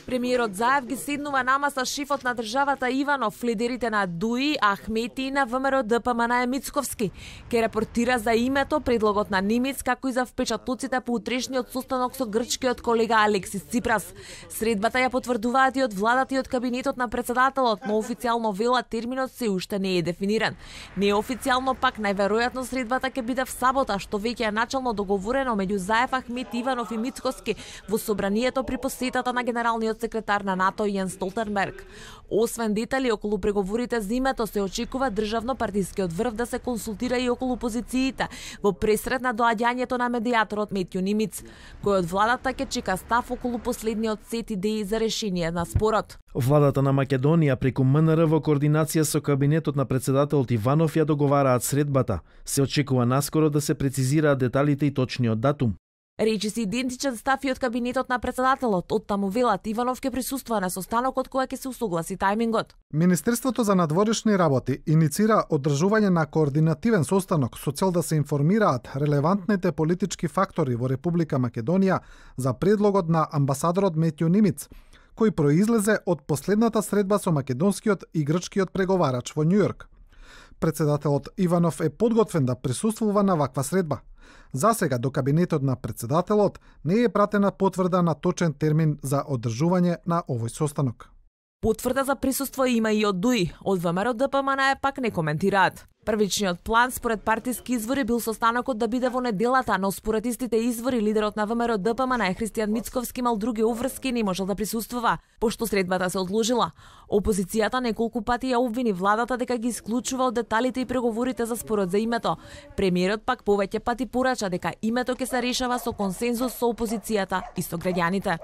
Премиерот Заев ги седнува нама со шефот на државата Иванов, лидерите на ДУИ, Ахмети и на ВМРО ДПМН Мицковски. Ке репортира за името, предлогот на Нимиц, како и за впечатоците по утрешниот состанок со грчкиот колега Алексис Ципрас. Средбата ја потврдуваат и од владата и од кабинетот на председателот, но официјално вела терминот се уште не е дефиниран. Неофицијално пак најверојатно средбата ќе биде в сабота, што веќе е начално договорено меѓу Заев, Ахмети, Иванов и Мицковски во собранието при посетата на генералниот секретар на НАТО Јен Столтенберг. Освен детали околу преговорите за името, се очекува државно-партискиот врв да се консултира и околу позициите во пресред на доаѓањето на медијаторот Метју Нимиц, кој од владата ќе чека став околу последниот сет идеи за решение на спорот. Владата на Македонија преку МНР во координација со кабинетот на председателот Иванов ја договараат средбата. Се очекува наскоро да се прецизираат деталите и точниот датум. Речи се идентичен став и од кабинетот на председателот. Оттаму велат Иванов ќе присуствува на состанокот која ќе се усогласи тајмингот. Министерството за надворешни работи иницира одржување на координативен состанок со цел да се информираат релевантните политички фактори во Република Македонија за предлогот на амбасадорот Метју Нимиц, кој произлезе од последната средба со македонскиот и грчкиот преговарач во Њујорк. Председателот Иванов е подготвен да присуствува на ваква средба. Засега до кабинетот на председателот не е пратена потврда на точен термин за одржување на овој состанок. Потврда за присуство има и од ДУИ, од ВМРО ДПМН пак не коментираат. Првичниот план според партиски извори бил состанокот да биде во неделата, но според истите извори лидерот на ВМРО ДПМН Христијан Мицковски имал други уврски и не можел да присуствува, пошто средбата се одложила. Опозицијата неколку пати ја обвини владата дека ги исклучува од деталите и преговорите за спорот за името. Премиерот пак повеќе пати порача дека името ќе се решава со консензус со опозицијата и со граѓаните.